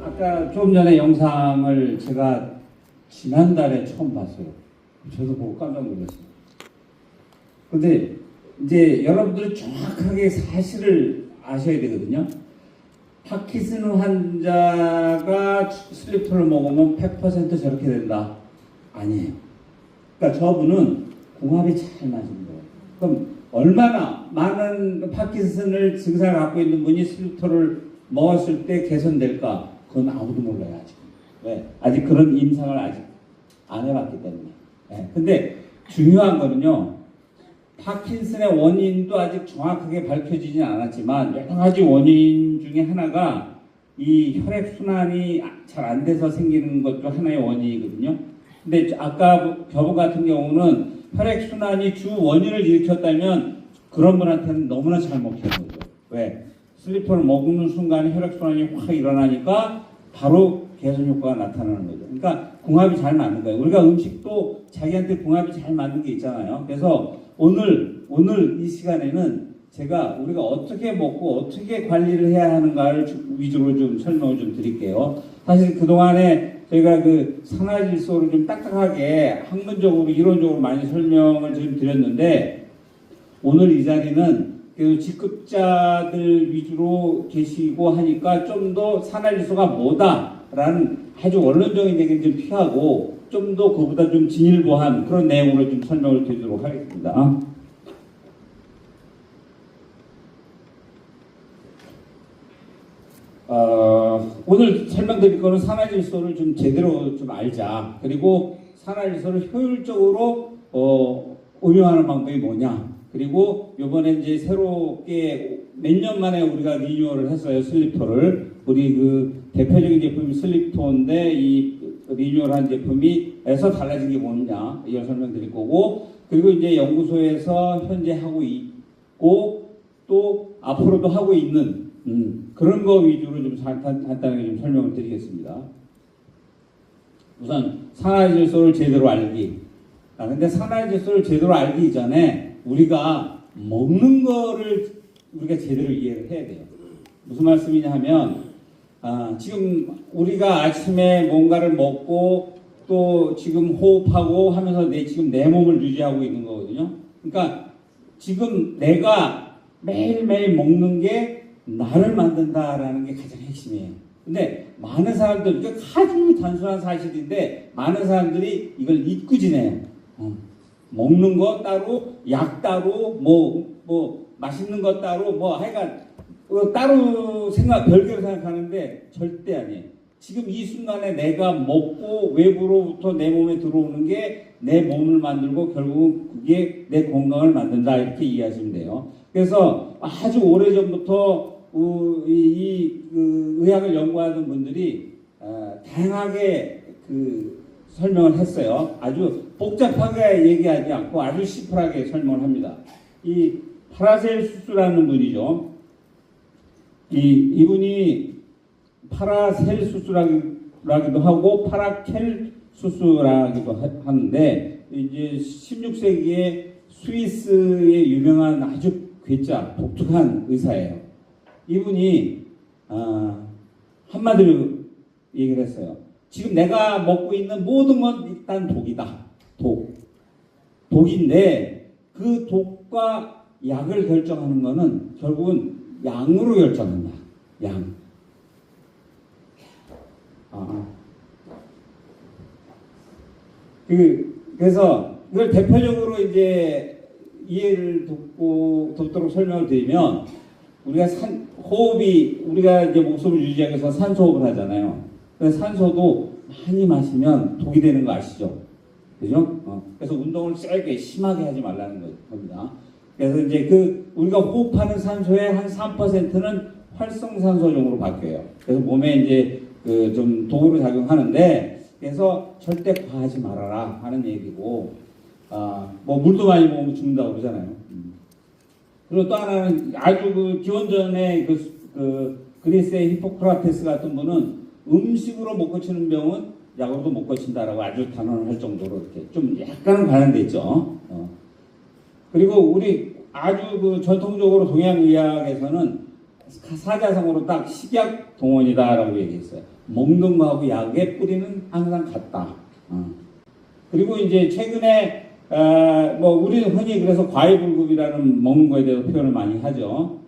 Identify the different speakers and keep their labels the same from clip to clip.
Speaker 1: 아까 좀 전에 영상을 제가 지난달에 처음 봤어요. 저도 보고 깜짝 놀랐어요. 근데 이제 여러분들이 정확하게 사실을 아셔야 되거든요. 파킨슨 환자가 슬리퍼를 먹으면 100% 저렇게 된다. 아니에요. 그러니까 저분은 궁합이 잘 맞은 거예요. 그럼 얼마나 많은 파킨슨을 증상을 갖고 있는 분이 슬리퍼를 먹었을 때 개선될까? 그건 아무도 몰라요, 아직. 왜? 아직 그런 임상을 아직 안 해봤기 때문에. 네. 근데 중요한 거는요, 파킨슨의 원인도 아직 정확하게 밝혀지진 않았지만, 여러 가지 원인 중에 하나가 이 혈액순환이 잘 안 돼서 생기는 것도 하나의 원인이거든요. 근데 아까 저분 같은 경우는 혈액순환이 주 원인을 일으켰다면 그런 분한테는 너무나 잘 먹히는 거죠. 왜? 슬리퍼를 먹는 순간에 혈액순환이 확 일어나니까 바로 개선 효과가 나타나는 거죠. 그러니까 궁합이 잘 맞는 거예요. 우리가 음식도 자기한테 궁합이 잘 맞는 게 있잖아요. 그래서 오늘 이 시간에는 제가 우리가 어떻게 먹고 어떻게 관리를 해야 하는가를 위주로 좀 설명을 좀 드릴게요. 사실 그동안에 저희가 그 산화질소를 좀 딱딱하게 학문적으로 이론적으로 많이 설명을 좀 드렸는데, 오늘 이 자리는 그 직급자들 위주로 계시고 하니까 좀 더 산화질소가 뭐다라는 아주 원론적인 얘기는 좀 피하고 좀 더 그보다 좀 진일보한 그런 내용으로 좀 설명을 드리도록 하겠습니다. 오늘 설명드릴 거는 산화질소를 좀 제대로 좀 알자. 그리고 산화질소를 효율적으로 응용하는 방법이 뭐냐. 그리고 요번에 이제 새롭게 몇 년 만에 우리가 리뉴얼을 했어요, 슬립토를. 우리 그 대표적인 제품이 슬립토인데 이 리뉴얼한 제품이에서 달라진 게 뭐냐 이걸 설명드릴 거고, 그리고 이제 연구소에서 현재 하고 있고 또 앞으로도 하고 있는 그런 거 위주로 좀 간단하게 좀 설명을 드리겠습니다. 우선 산화질소를 제대로 알기. 근데 산화질소를 제대로 알기 이전에 우리가 먹는 거를 우리가 제대로 이해를 해야 돼요. 무슨 말씀이냐 하면, 지금 우리가 아침에 뭔가를 먹고 또 지금 호흡하고 하면서 지금 내 몸을 유지하고 있는 거거든요. 그러니까 지금 내가 매일매일 먹는 게 나를 만든다라는 게 가장 핵심이에요. 근데 많은 사람들, 이게 아주 단순한 사실인데 많은 사람들이 이걸 잊고 지내요. 먹는 거 따로, 약 따로, 뭐 맛있는 거 따로, 뭐 하여간 따로 별개로 생각하는데 절대 아니에요. 지금 이 순간에 내가 먹고 외부로부터 내 몸에 들어오는 게 내 몸을 만들고 결국은 그게 내 건강을 만든다, 이렇게 이해하시면 돼요. 그래서 아주 오래전부터 의학을 연구하는 분들이 다양하게 설명을 했어요. 아주 복잡하게 얘기하지 않고 아주 심플하게 설명을 합니다. 이 파라셀수스라는 분이죠. 이분이 파라셀수스라기도 하고 파라켈수스라기도 하는데, 이제 16세기에 스위스의 유명한 아주 괴짜 독특한 의사예요. 이분이 한마디로 얘기를 했어요. 지금 내가 먹고 있는 모든 건 일단 독이다. 독인데 그 독과 약을 결정하는 거는 결국은 양으로 결정한다. 양. 그래서 이걸 대표적으로 이제 이해를 돕도록 설명을 드리면, 우리가 호흡이, 우리가 이제 목숨을 유지하기 위해서 산소호흡을 하잖아요. 그래서 산소도 많이 마시면 독이 되는 거 아시죠? 그죠? 그래서 운동을 세게 심하게 하지 말라는 겁니다. 그래서 이제 우리가 호흡하는 산소의 한 3%는 활성산소종으로 바뀌어요. 그래서 몸에 이제 좀 독으로 작용하는데, 그래서 절대 과하지 말아라 하는 얘기고, 뭐 물도 많이 먹으면 죽는다고 그러잖아요. 그리고 또 하나는 아주 기원전에 그리스의 히포크라테스 같은 분은 음식으로 못 고치는 병은 약으로도 못 고친다라고 아주 단언을 할 정도로 이렇게 좀 약간은 관련돼 있죠. 그리고 우리 아주 전통적으로 동양의학에서는 사자성어로 딱 식약 동원이다라고 얘기했어요. 먹는 거하고 약의 뿌리는 항상 같다. 그리고 이제 최근에 뭐 우리는 흔히 그래서 과외불급이라는 먹는 거에 대해서 표현을 많이 하죠.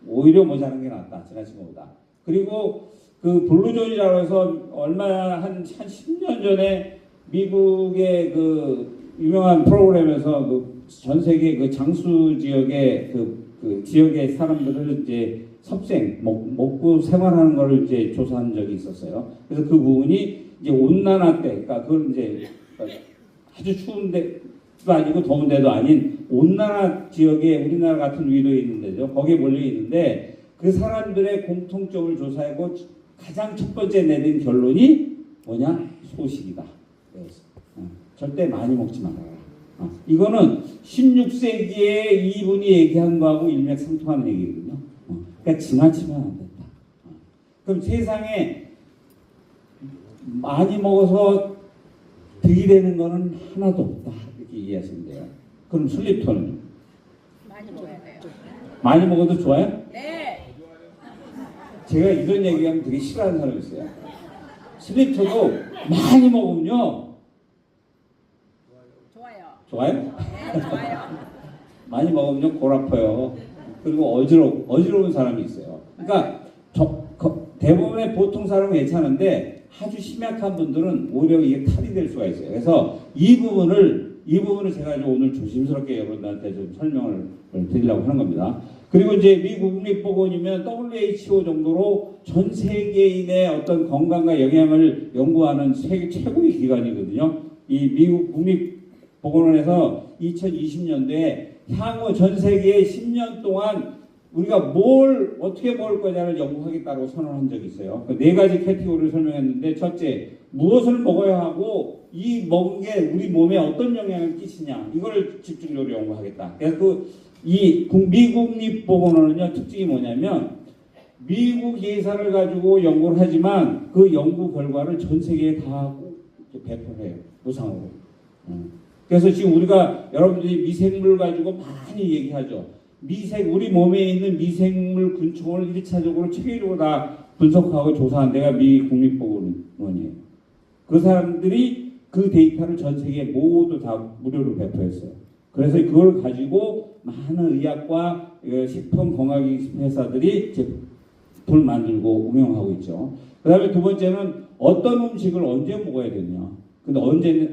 Speaker 1: 오히려 모자란 게 낫다, 지나친 것보다. 그리고 그 블루존이라고 해서 얼마 한 10년 전에 미국의 그 유명한 프로그램에서 그 전 세계 그 장수 지역의 그 지역의 사람들을 이제 섭생 먹고 생활하는 거를 이제 조사한 적이 있었어요. 그래서 그 부분이 이제 온난화 때, 그러니까 그걸 이제 아주 추운 데도 아니고 더운 데도 아닌 온난화 지역에 우리나라 같은 위도에 있는 데죠. 거기에 몰려 있는데 그 사람들의 공통점을 조사하고 가장 첫 번째 내린 결론이 뭐냐? 소식이다. 절대 많이 먹지 말아라. 이거는 16세기에 이분이 얘기한 거하고 일맥상통하는 얘기거든요. 그러니까 지나치면 안 된다. 그럼 세상에 많이 먹어서 득이 되는 거는 하나도 없다. 이렇게 이해하시면 돼요. 그럼 슬립톤은?
Speaker 2: 많이 먹어야 돼요.
Speaker 1: 많이 먹어도 좋아요?
Speaker 2: 네.
Speaker 1: 제가 이런 얘기하면 되게 싫어하는 사람이 있어요. 슬립톤도 많이 먹으면요. 좋아요?
Speaker 2: 네, 좋아요.
Speaker 1: 많이 먹으면 골 아파요. 그리고 어지러운 사람이 있어요. 그러니까 대부분의 보통 사람은 괜찮은데 아주 심약한 분들은 오히려 이게 탈이 될 수가 있어요. 그래서 이 부분을 제가 이제 오늘 조심스럽게 여러분들한테 좀 설명을 드리려고 하는 겁니다. 그리고 이제 미국 국립보건이면 WHO 정도로 전 세계인의 어떤 건강과 영양을 연구하는 세계 최고의 기관이거든요. 이 미국 국립보건원에서 2020년도에 향후 전 세계에 10년 동안 우리가 어떻게 먹을 거냐를 연구하겠다고 선언한 적이 있어요. 네 가지 캐티고리를 설명했는데, 첫째, 무엇을 먹어야 하고 이 먹은 게 우리 몸에 어떤 영향을 끼치냐, 이걸 집중적으로 연구하겠다. 그래서 미국립보건원은요, 특징이 뭐냐면 미국 예산을 가지고 연구를 하지만 그 연구 결과를 전 세계에 다 배포를 해요. 무상으로. 그래서 지금 우리가 여러분들이 미생물 가지고 많이 얘기하죠. 우리 몸에 있는 미생물 균총을 1차적으로 체계적으로 다 분석하고 조사한 데가 미 국립보건원이에요. 그 사람들이 그 데이터를 전 세계에 모두 다 무료로 배포했어요. 그래서 그걸 가지고 많은 의학과 식품 건강기기 회사들이 제품을 만들고 운영하고 있죠. 그 다음에 두 번째는 어떤 음식을 언제 먹어야 되냐. 근데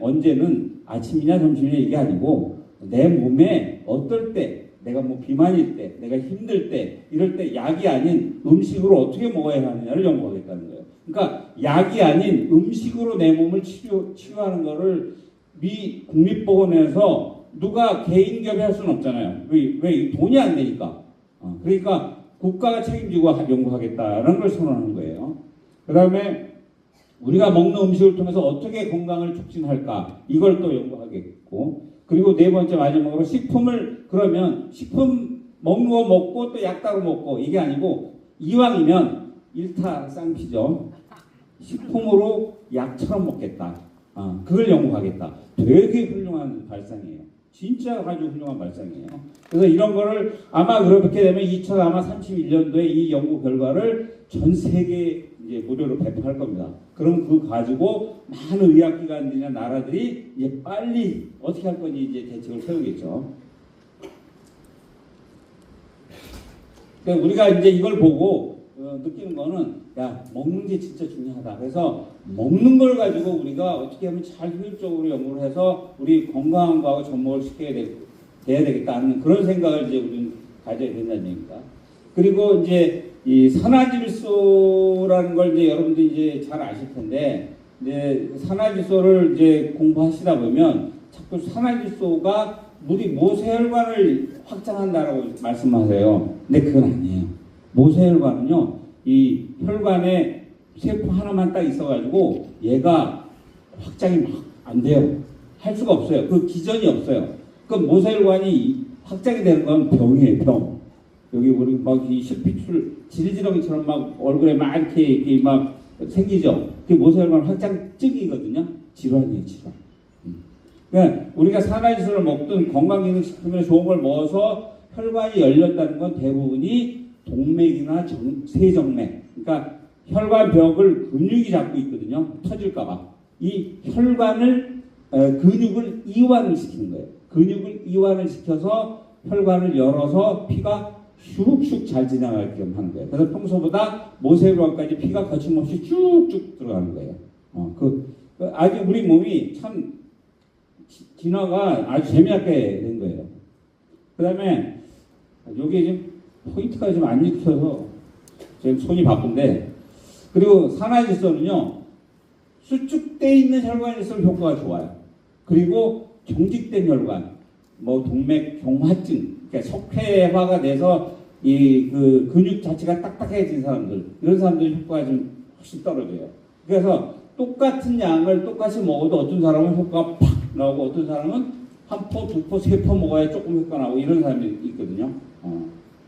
Speaker 1: 언제는 아침이냐 점심이냐 이게 아니고 내 몸에 어떨 때, 내가 뭐 비만일 때, 내가 힘들 때, 이럴 때 약이 아닌 음식으로 어떻게 먹어야 하느냐를 연구하겠다는 거예요. 그러니까 약이 아닌 음식으로 내 몸을 치료하는 거를 미 국립보건에서 누가 개인 겸할 수는 없잖아요. 왜 돈이 안 되니까. 그러니까 국가가 책임지고 연구하겠다는 걸 선언하는 거예요. 그 다음에 우리가 먹는 음식을 통해서 어떻게 건강을 촉진할까, 이걸 또 연구하겠고, 그리고 네 번째 마지막으로 그러면 식품 먹는 거 먹고 또 약 따로 먹고 이게 아니고 이왕이면 일타쌍피죠. 식품으로 약처럼 먹겠다. 그걸 연구하겠다. 되게 훌륭한 발상이에요. 진짜 아주 훌륭한 발상이에요. 그래서 이런 거를 아마 그렇게 되면 2031년도에 이 연구 결과를 전 세계에 이제 무료로 배포할 겁니다. 그럼 그거 가지고 많은 의학기관들이나 나라들이 이제 빨리 어떻게 할 건지 이제 대책을 세우겠죠. 그러니까 우리가 이제 이걸 보고 느끼는 거는, 야, 먹는 게 진짜 중요하다. 그래서 먹는 걸 가지고 우리가 어떻게 하면 잘 효율적으로 연구를 해서 우리 건강한 거하고 접목을 시켜야 돼야 되겠다는 그런 생각을 이제 우리는 가져야 된다는 얘기입니다. 그리고 이제 이 산화질소라는 걸 이제 여러분들이 이제 잘 아실 텐데, 이제 산화질소를 이제 공부하시다 보면 자꾸 산화질소가 우리 모세혈관을 확장한다라고 말씀하세요. 근데 그건 아니에요. 모세혈관은요, 이 혈관에 세포 하나만 딱 있어가지고 얘가 확장이 막 안 돼요. 할 수가 없어요. 그 기전이 없어요. 그 모세혈관이 확장이 되는 건 병이에요, 병. 여기 우리 막 이 실핏줄 지리지렁이처럼 막 얼굴에 막 이렇게 막 생기죠. 그게 모세혈관 확장증이거든요. 질환이에요, 질환. 그러니까 우리가 산화질소를 먹든 건강기능식품에 좋은 걸 먹어서 혈관이 열렸다는 건 대부분이 동맥이나 세정맥, 그러니까 혈관벽을 근육이 잡고 있거든요. 터질까봐. 이 혈관을 근육을 이완을 시키는 거예요. 근육을 이완을 시켜서 혈관을 열어서 피가 슉슉 잘 지나가게끔 하는 거예요. 그래서 평소보다 모세혈관까지 피가 거침없이 쭉쭉 들어가는 거예요. 아주 우리 몸이 참 진화가 아주 재미있게 된 거예요. 그 다음에 여기 지금 포인트가 좀 안 익혀서 지금 손이 바쁜데, 그리고 산화질소는요 수축되어 있는 혈관일수록 효과가 좋아요. 그리고 경직된 혈관, 뭐 동맥 경화증, 그러니까 석회화가 돼서 이 그 근육 자체가 딱딱해진 사람들, 이런 사람들 효과가 좀 훨씬 떨어져요. 그래서 똑같은 양을 똑같이 먹어도 어떤 사람은 효과가 팍 나오고 어떤 사람은 한 포, 두 포, 세 포 먹어야 조금 효과 나오고 이런 사람이 있거든요.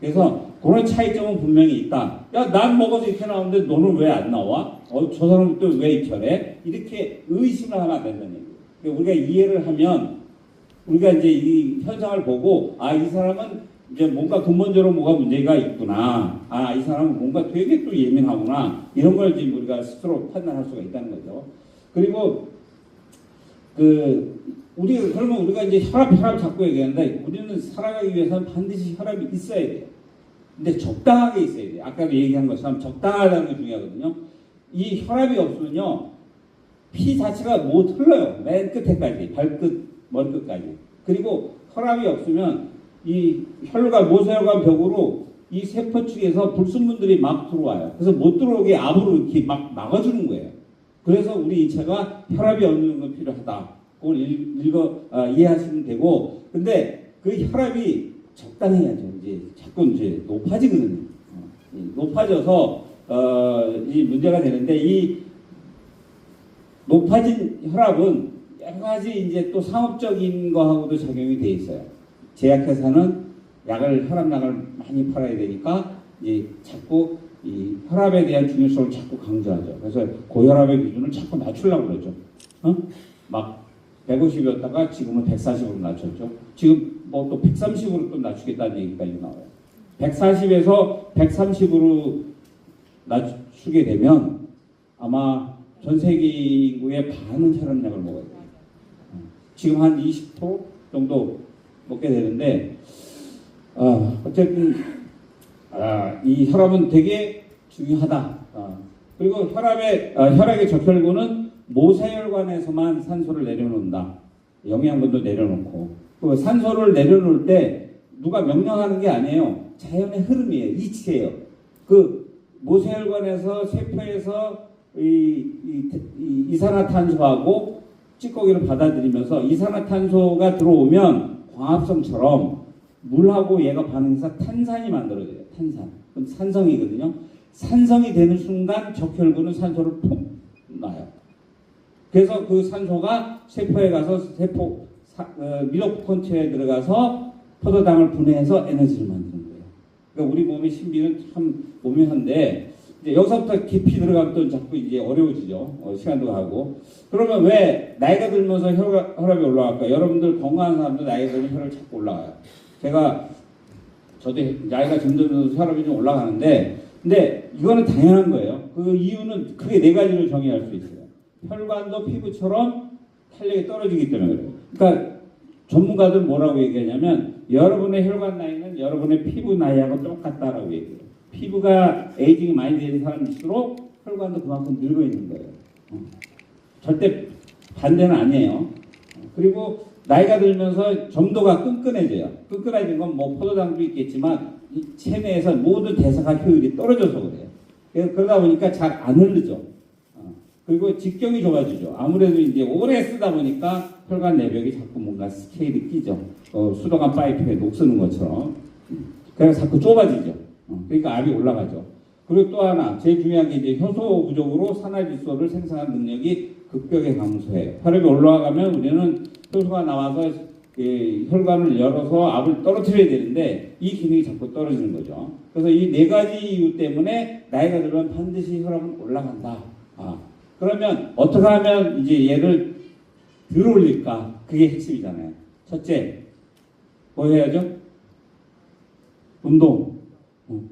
Speaker 1: 그래서 그런 차이점은 분명히 있다. 야, 난 먹어서 이렇게 나오는데 너는 왜 안 나와? 저 사람은 또 왜 이렇게? 이렇게 의심을 하면 안 된다는 얘기예요. 그러니까 우리가 이해를 하면 우리가 이제 이 현상을 보고, 아, 이 사람은 이제 뭔가 근본적으로 뭐가 문제가 있구나. 아, 이 사람은 뭔가 되게 또 예민하구나. 이런 걸 지금 우리가 스스로 판단할 수가 있다는 거죠. 그리고 그러면 우리가 이제 혈압 자꾸 얘기하는데, 우리는 살아가기 위해서는 반드시 혈압이 있어야 돼요. 근데 적당하게 있어야 돼요. 아까도 얘기한 것처럼 적당하다는 게 중요하거든요. 이 혈압이 없으면요, 피 자체가 못 흘러요. 맨 끝에까지, 발끝, 머리끝까지. 그리고 혈압이 없으면 이 모세혈관 벽으로 이 세포축에서 불순물들이 막 들어와요. 그래서 못 들어오게 압으로 이렇게 막 막아주는 거예요. 그래서 우리 인체가 혈압이 어느 정도 필요하다. 그걸 이해하시면 되고, 근데 그 혈압이 적당해야죠. 이제 자꾸 이제 높아지거든요. 높아져서 이 문제가 되는데, 이 높아진 혈압은 여러 가지 이제 또 상업적인 거하고도 적용이 돼 있어요. 제약회사는 혈압약을 많이 팔아야 되니까 이제 자꾸 이 혈압에 대한 중요성을 자꾸 강조하죠. 그래서 고혈압의 기준을 자꾸 낮추려고 그러죠. 막 150이었다가 지금은 140으로 낮췄죠. 지금 뭐 또 130으로 또 낮추겠다는 얘기까지 나와요. 140에서 130으로 낮추게 되면 아마 전 세계 인구의 반은 혈압약을 먹어야 돼요. 지금 한 20% 정도 먹게 되는데, 어쨌든 이 혈압은 되게 중요하다. 그리고 혈액의 적혈구는 모세혈관에서만 산소를 내려놓는다. 영양분도 내려놓고. 그 산소를 내려놓을 때 누가 명령하는 게 아니에요. 자연의 흐름이에요. 이치예요. 그 모세혈관에서 세포에서 이산화탄소하고 찌꺼기를 받아들이면서 이산화탄소가 들어오면 광합성처럼 물하고 얘가 반응해서 탄산이 만들어져요. 탄산. 그럼 산성이거든요. 산성이 되는 순간 적혈구는 산소를 푹 놔요. 그래서 그 산소가 세포에 가서 미토콘드리아에 들어가서 포도당을 분해해서 에너지를 만드는 거예요. 그러니까 우리 몸의 신비는 참 오묘한데, 이제 여기서부터 깊이 들어가면 또 자꾸 이제 어려워지죠. 시간도 가고. 그러면 왜 나이가 들면서 혈압이 올라갈까? 여러분들 건강한 사람도 나이가 들면 혈압이 자꾸 올라가요. 저도 나이가 점점 혈압이 좀 올라가는데, 근데 이거는 당연한 거예요. 그 이유는 크게 네 가지로 정의할 수 있어요. 혈관도 피부처럼 탄력이 떨어지기 때문에 그래요. 그러니까 전문가들 뭐라고 얘기하냐면, 여러분의 혈관 나이는 여러분의 피부 나이하고 똑같다라고 얘기해요. 피부가 에이징이 많이 되는 사람일수록 혈관도 그만큼 늘어 있는 거예요. 절대 반대는 아니에요. 그리고 나이가 들면서 점도가 끈끈해져요. 끈끈해진 건 뭐 포도당도 있겠지만 이 체내에서 모든 대사가 효율이 떨어져서 그래요. 그러다 보니까 잘 안 흐르죠. 그리고 직경이 좁아지죠. 아무래도 이제 오래 쓰다 보니까 혈관 내벽이 자꾸 뭔가 스케일이 끼죠. 수도관 파이프에 녹쓰는 것처럼. 그래서 자꾸 좁아지죠. 그러니까 압이 올라가죠. 그리고 또 하나 제일 중요한 게 이제 효소 부족으로 산화질소를 생산하는 능력이 급격하게 감소해요. 혈압이 올라가면 우리는 효소가 나와서 혈관을 열어서 압을 떨어뜨려야 되는데 이 기능이 자꾸 떨어지는 거죠. 그래서 이 네 가지 이유 때문에 나이가 들면 반드시 혈압은 올라간다. 그러면 어떻게 하면 이제 얘를 덜 올릴까? 그게 핵심이잖아요. 첫째, 뭐 해야죠? 운동.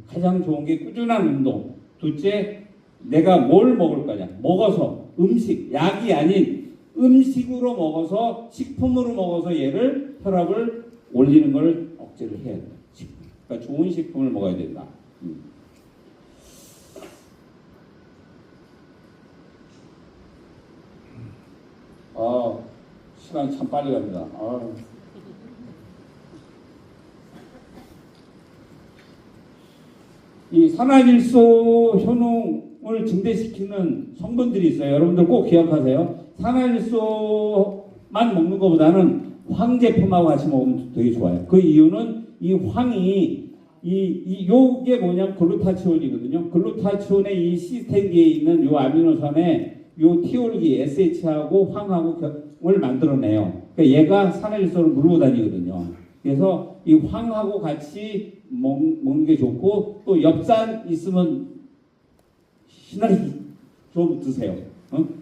Speaker 1: 가장 좋은 게 꾸준한 운동. 둘째, 내가 뭘 먹을 거냐. 먹어서 음식, 약이 아닌 음식으로 먹어서 식품으로 먹어서 얘를 혈압을 올리는 걸 억제를 해야 돼. 그러니까 좋은 식품을 먹어야 된다. 시간 참 빨리 갑니다. 이 산화질소 효능을 증대시키는 성분들이 있어요. 여러분들 꼭 기억하세요. 산화질소만 먹는 것보다는 황 제품하고 같이 먹으면 되게 좋아요. 그 이유는 이 황이 요게 뭐냐면 글루타치온이거든요. 글루타치온의 이 시스템기에 있는 요 아미노산에 요 티올기 SH하고 황하고를 만들어내요. 그러니까 얘가 산화질소를 물고 다니거든요. 그래서 이 황하고 같이 먹는 게 좋고, 또 엽산 있으면 신나게 좀 드세요.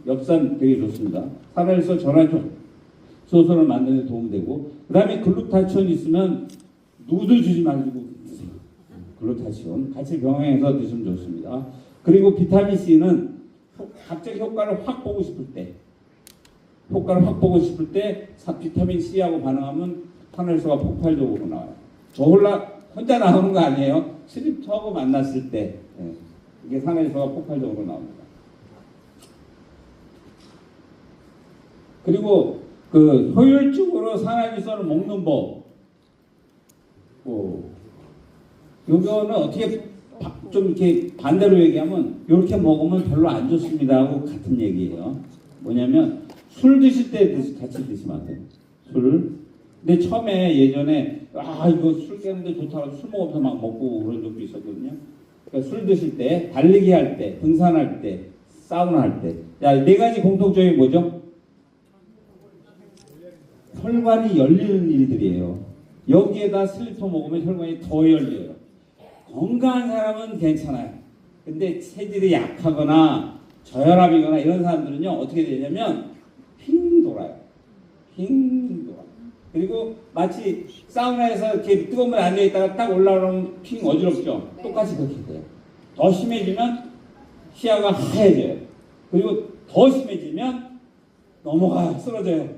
Speaker 1: 엽산 되게 좋습니다. 산화질소 전환소선을 만드는 데 도움되고, 그 다음에 글루타치온 있으면 누들 주지 말고 드세요. 글루타치온 같이 병행해서 드시면 좋습니다. 그리고 비타민 C는 갑자기 효과를 확 보고 싶을 때 비타민 C하고 반응하면 산화질소가 폭발적으로 나와요. 저 혼자 나오는 거 아니에요. 슬립토하고 만났을 때 이게 산화질소가 폭발적으로 나옵니다. 그리고 그 효율적으로 산화질소를 먹는 법, 요거는 어떻게 좀 이렇게 반대로 얘기하면 이렇게 먹으면 별로 안 좋습니다 하고 같은 얘기예요. 뭐냐면 술 드실 때 같이 드시면 안 돼요. 술. 근데 처음에 예전에 이거 술 깨는데 좋다고 술 먹으면서 막 먹고 그런 적도 있었거든요. 그러니까 술 드실 때, 달리기 할 때, 등산할 때, 사우나 할 때. 네 가지 공통점이 뭐죠? 혈관이 열리는 일들이에요. 여기에다 슬리퍼 먹으면 혈관이 더 열려요. 건강한 사람은 괜찮아요. 근데 체질이 약하거나 저혈압이거나 이런 사람들은요, 어떻게 되냐면 핑 돌아요. 핑 돌아. 그리고 마치 사우나에서 이렇게 뜨거운 물에 앉아있다가 딱 올라오면 핑 어지럽죠? 똑같이 그렇게 돼요. 더 심해지면 시야가 하얘져요. 그리고 더 심해지면 넘어가요. 쓰러져요.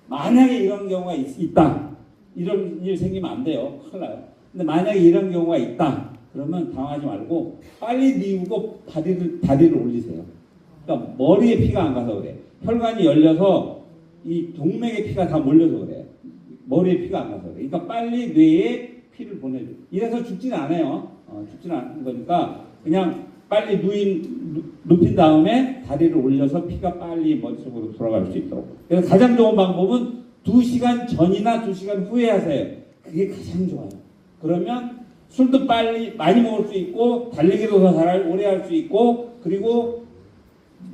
Speaker 1: 만약에 이런 경우가 있다. 이런 일 생기면 안 돼요. 큰일 나요. 근데 만약에 이런 경우가 있다. 그러면 당하지 말고 빨리 뉘우고 다리를 올리세요. 그러니까 머리에 피가 안 가서 그래. 혈관이 열려서 이 동맥에 피가 다 몰려서 그래. 머리에 피가 안 가서 그래. 그러니까 빨리 뇌에 피를 보내줘. 이래서 죽지는 않아요. 죽지는 않는 거니까 그냥 빨리 눕힌 다음에 다리를 올려서 피가 빨리 머릿속으로 돌아갈 수 있도록. 그래서 가장 좋은 방법은 2시간 전이나 2시간 후에 하세요. 그게 가장 좋아요. 그러면 술도 빨리 많이 먹을 수 있고 달리기도 더 잘 오래 할 수 있고, 그리고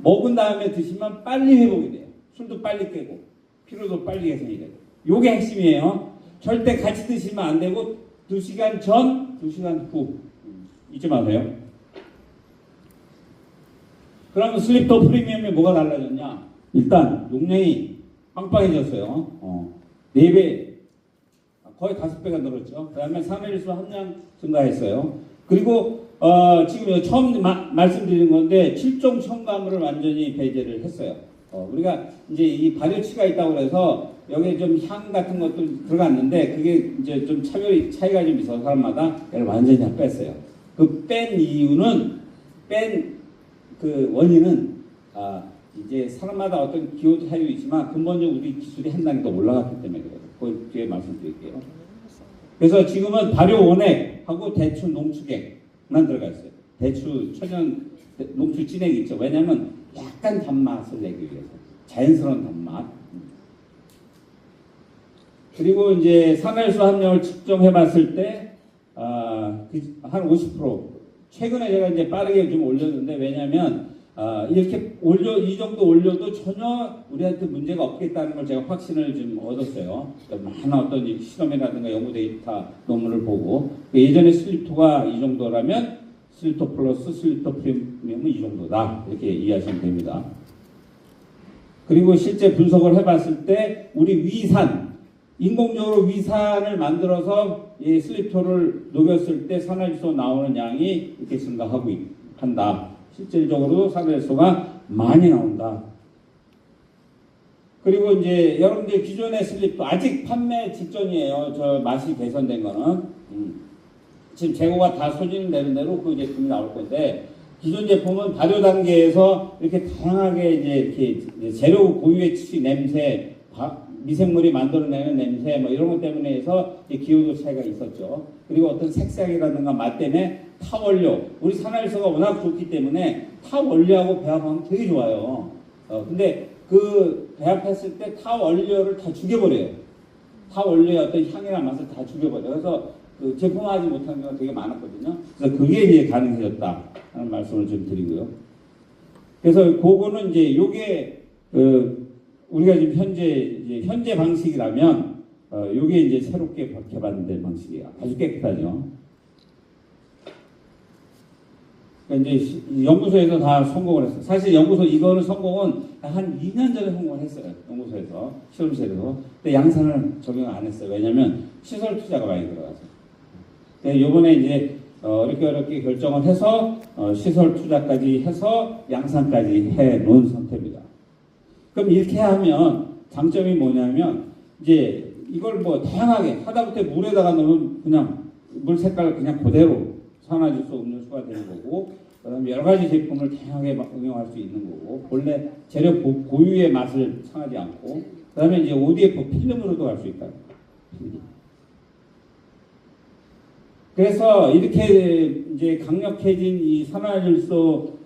Speaker 1: 먹은 다음에 드시면 빨리 회복이 돼요. 술도 빨리 깨고 피로도 빨리 개선이 되고. 요게 핵심이에요. 절대 같이 드시면 안 되고 2시간 전, 2시간 후 잊지 마세요. 그러면 슬립토 프리미엄이 뭐가 달라졌냐? 일단 용량이 빵빵해졌어요. 4배, 거의 5배가 늘었죠. 그 다음에 산화질소 함량 증가했어요. 그리고 지금 처음 말씀드린 건데 7종 첨가물을 완전히 배제를 했어요. 우리가 이제 이 발효치가 있다고 그래서 여기에 좀 향 같은 것도 들어갔는데 그게 이제 좀 차이가 좀 있어서 사람마다 얘를 완전히 다 뺐어요. 그 뺀 이유는 그 원인은 이제 사람마다 어떤 기호 차이도 있지만 근본적으로 우리 기술이 한 단계 더 올라갔기 때문에 그래요. 그 뒤에 말씀드릴게요. 그래서 지금은 발효 원액하고 대추 농축액만 들어가 있어요. 대추 천연 농축 진액 있죠. 왜냐하면 약간 단맛을 내기 위해서 자연스러운 단맛. 그리고 이제 산화질소 함량을 측정해봤을 때 한 50%. 최근에 제가 이제 빠르게 좀 올렸는데 왜냐하면 이렇게 이 정도 올려도 전혀 우리한테 문제가 없겠다는 걸 제가 확신을 좀 얻었어요. 많은 어떤 실험이라든가 연구 데이터 논문을 보고 예전에 슬립토가 이 정도라면 슬립토 플러스 슬립토 프리미엄은 이 정도다 이렇게 이해하시면 됩니다. 그리고 실제 분석을 해봤을 때 우리 위산 인공적으로 위산을 만들어서 이 슬립토를 녹였을 때 산화질소 나오는 양이 이렇게 증가하고 한다. 실질적으로 산화질소가 많이 나온다. 그리고 이제 여러분들 기존의 슬립토 아직 판매 직전이에요. 저 맛이 개선된 거는 지금 재고가 다 소진되는 대로 그 제품이 나올 건데 기존 제품은 발효 단계에서 이렇게 다양하게 이제 이렇게 재료 고유의 냄새, 미생물이 만들어내는 냄새 뭐 이런 것 때문에 해서 기호도 차이가 있었죠. 그리고 어떤 색상이라든가 맛 때문에 타 원료, 우리 산화질소가 워낙 좋기 때문에 타 원료하고 배합하면 되게 좋아요. 근데 그 배합했을 때 타 원료를 다 죽여버려요. 타 원료의 어떤 향이나 맛을 다 죽여버려요. 그래서 그 제품화하지 못하는 경우가 되게 많았거든요. 그래서 그게 이제 가능해졌다 하는 말씀을 좀 드리고요. 그래서 그거는 이제 요게 우리가 지금 현재 방식이라면 요게 이제 새롭게 개발된 방식이에요. 아주 깨끗하죠. 그러니까 이제 연구소에서 다 성공을 했어요. 사실 연구소 이거는 성공은 한 2년 전에 성공을 했어요. 연구소에서 실험실에서. 근데 양산을 적용 안 했어요. 왜냐하면 시설 투자가 많이 들어가서. 이번에 이제 어렵게 결정을 해서 시설 투자까지 해서 양산까지 해 놓은 상태입니다. 그럼 이렇게 하면 장점이 뭐냐면 이제 이걸 뭐 다양하게 하다못해 물에다가 넣으면 그냥 물 색깔 그냥 그대로 산화질소 음료수가 되는 거고, 그다음에 여러 가지 제품을 다양하게 응용할 수 있는 거고, 본래 재료 고유의 맛을 상하지 않고, 그다음에 이제 ODF 필름으로도 할 수 있다. 그래서 이렇게 이제 강력해진 이 산화질소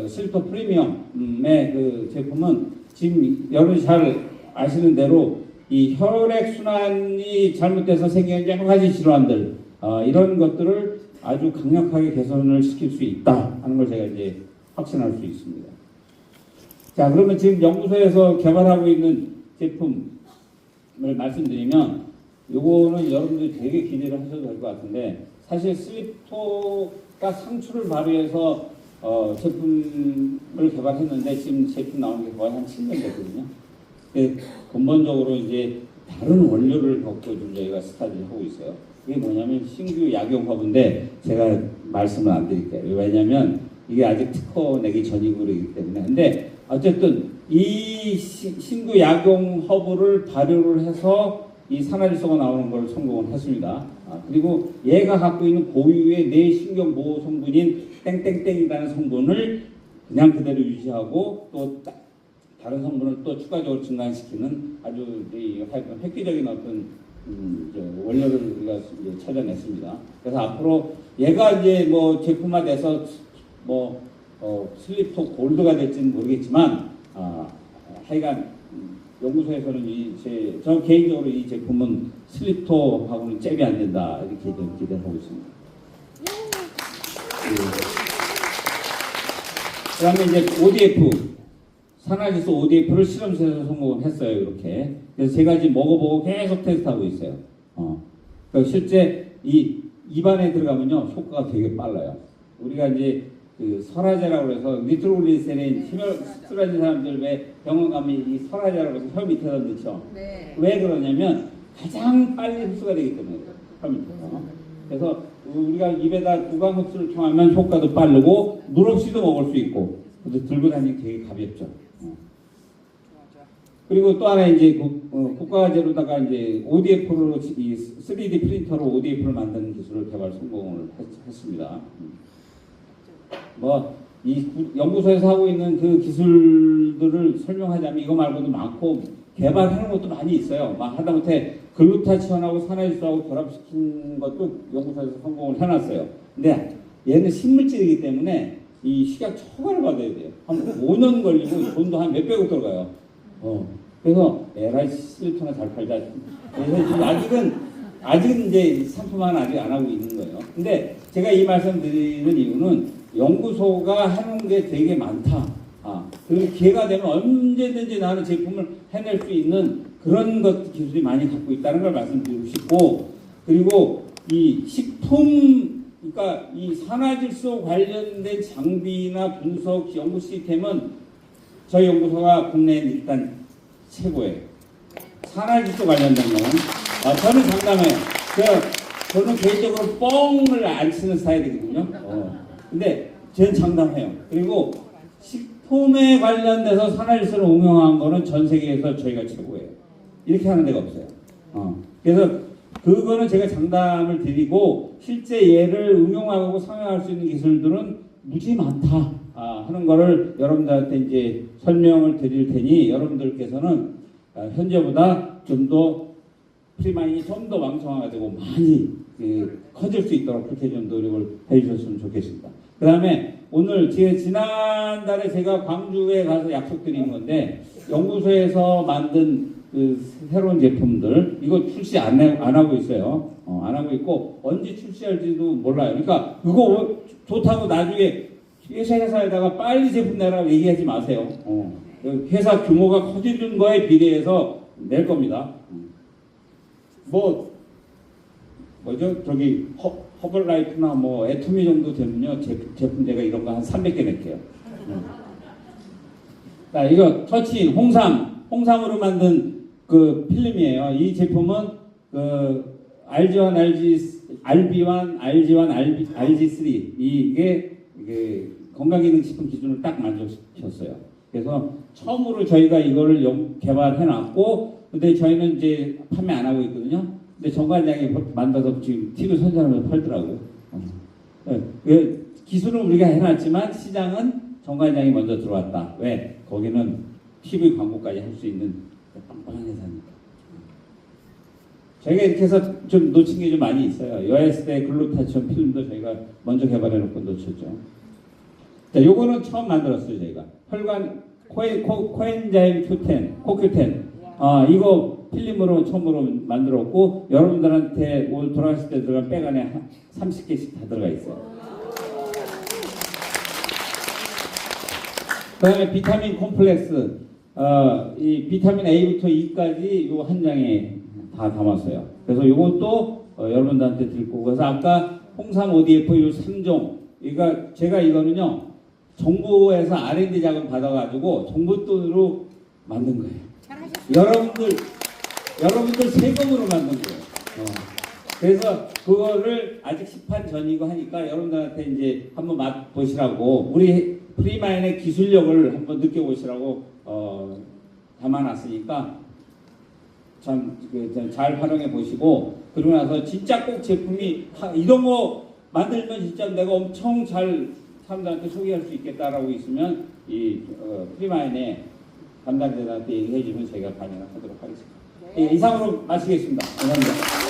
Speaker 1: 슬립토 프리미엄의 그 제품은 지금 여러분이 잘 아시는 대로 이 혈액 순환이 잘못돼서 생기는 여러 가지 질환들 이런 것들을 아주 강력하게 개선을 시킬 수 있다 하는 걸 제가 이제 확신할 수 있습니다. 자, 그러면 지금 연구소에서 개발하고 있는 제품을 말씀드리면 요거는 여러분들이 되게 기대를 하셔도 될 것 같은데, 사실 슬립토가 상추를 발효해서 제품을 개발했는데 지금 제품 나오는 게 거의 한 7년 됐거든요. 근본적으로 이제 다른 원료를 갖고 좀 저희가 스타디를 하고 있어요. 이게 뭐냐면 신규 약용화분인데 제가 말씀을 안 드릴게요. 왜냐면 이게 아직 특허 내기 전이기 때문에. 근데 어쨌든 이 신규 약용 허브를 발효를 해서 이 산화질소가 나오는 걸 성공을 했습니다. 그리고 얘가 갖고 있는 고유의 뇌신경 보호 성분인 땡땡땡이라는 성분을 그냥 그대로 유지하고 또 다른 성분을 또 추가적으로 증가시키는 아주 획기적인 어떤 원료를 우리가 이제 찾아냈습니다. 그래서 앞으로 얘가 이제 뭐 제품화돼서 슬립토 골드가 될지는 모르겠지만 하여간 연구소에서는 저 개인적으로 이 제품은 슬립토하고는 잽이 안 된다 이렇게 기대를 하고 있습니다. 그 다음에 이제 ODF 산화질소 ODF를 실험실에서 성공을 했어요. 이렇게. 그래서 제가 지금 먹어보고 계속 테스트하고 있어요. 그러니까 실제 이 입안에 들어가면요 효과가 되게 빨라요. 우리가 이제 그 설화제라고 해서 니트로글리세린 쓰러진 사람들 왜 병원 가면 이 설화제라고 해서 혀 밑에다 넣죠.
Speaker 2: 네.
Speaker 1: 왜 그러냐면 가장 빨리 흡수가 되기 때문에 혀 밑에서. 그래서 우리가 입에다 구강 흡수를 통하면 효과도 빠르고 물 없이도 먹을 수 있고, 그래서 들고 다니기 되게 가볍죠. 그리고 또 하나 이제 국가제로다가 이제 ODF로 이 3D 프린터로 ODF를 만드는 기술을 개발 성공을 했습니다. 뭐 이 연구소에서 하고 있는 그 기술들을 설명하자면 이거 말고도 많고 개발하는 것도 많이 있어요. 막 하다못해 글루타치온하고 산화질소하고 결합시킨 것도 연구소에서 성공을 해놨어요. 근데 얘는 신물질이기 때문에 이 식약 처벌을 받아야 돼요. 한 5년 걸리고 돈도 한 몇백억 들어가요. 그래서 에라이 슬립토나 잘 팔자. 그래서 지금 아직은 이제 상품화는 아직 안 하고 있는 거예요. 근데 제가 이 말씀 드리는 이유는 연구소가 하는 게 되게 많다. 그리고 기회가 되면 언제든지 나는 제품을 해낼 수 있는 그런 것 기술이 많이 갖고 있다는 걸 말씀드리고 싶고, 그리고 이 식품, 그러니까 이 산화질소 관련된 장비나 분석 연구 시스템은 저희 연구소가 국내에 일단 최고예요. 산화질소 관련된 거는 저는 장담해요. 저는 개인적으로 뻥을 안 치는 스타일이거든요. 근데 저는 장담해요. 그리고 식품에 관련돼서 산화질소를 응용한 거는 전 세계에서 저희가 최고예요. 이렇게 하는 데가 없어요. 그래서 그거는 제가 장담을 드리고 실제 얘를 응용하고 상용할 수 있는 기술들은 무지 많다 하는 거를 여러분들한테 이제 설명을 드릴 테니 여러분들께서는 현재보다 좀 더 프리마인이 좀 더 왕성화되고 많이 커질 수 있도록 그렇게 좀 노력을 해주셨으면 좋겠습니다. 그 다음에 오늘 지난달에 제가 광주에 가서 약속드린 건데 연구소에서 만든 그 새로운 제품들 이거 출시 안 하고 있어요. 안 하고 있고 언제 출시할지도 몰라요. 그러니까 그거 좋다고 나중에 회사에다가 빨리 제품 내라고 얘기하지 마세요. 회사 규모가 커지는 거에 비례해서 낼 겁니다. 뭐죠? 저기 허벌라이프나 뭐 애토미 정도 되면요 제품 제가 이런 거 한 300개 낼게요. 자, 이거 터치인 홍삼으로 만든 그 필름이에요. 이 제품은 그 RG1, RG3 이게 건강기능식품 기준을 딱 만족시켰어요. 그래서 처음으로 저희가 이거를 개발해놨고, 근데 저희는 이제 판매 안 하고 있거든요. 근데 정관장이 만들어서 지금 TV 선전하면서 팔더라고요. 기술은 우리가 해놨지만 시장은 정관장이 먼저 들어왔다. 왜? 거기는 TV 광고까지 할 수 있는 빵빵한 회사니까. 저희가 이렇게 해서 좀 놓친 게 좀 많이 있어요. 여에스테 글루타치온 필름도 저희가 먼저 개발해놓고 놓쳤죠. 자, 요거는 처음 만들었어요, 저희가. 혈관 코엔자임 Q10, 코Q10. 이거 필름으로 처음으로 만들었고, 여러분들한테 오늘 돌아가실 때 들어간 백 안에 30개씩 다 들어가 있어요. 그 다음에 비타민 콤플렉스. 이 비타민 A부터 E까지 요 한 장에 다 담았어요. 그래서 요것도 여러분들한테 드릴 거고. 그래서 아까 홍삼 ODF 요 3종. 제가 이거는요, 정부에서 R&D 자금 받아가지고 정부 돈으로 만든 거예요. 여러분들 세금으로 만든 거예요. 그래서 그거를 아직 시판 전이고 하니까 여러분들한테 이제 한번 맛보시라고, 우리 프리마인의 기술력을 한번 느껴보시라고 담아놨으니까 참 잘 활용해 보시고, 그러고 나서 진짜 꼭 제품이 이런 거 만들면 진짜 내가 엄청 잘 사람들한테 소개할 수 있겠다라고 있으면 이 프리마인의 담당자들한테 얘기해 주면 저희가 반영을 하도록 하겠습니다. 네. 이상으로 마치겠습니다. 감사합니다.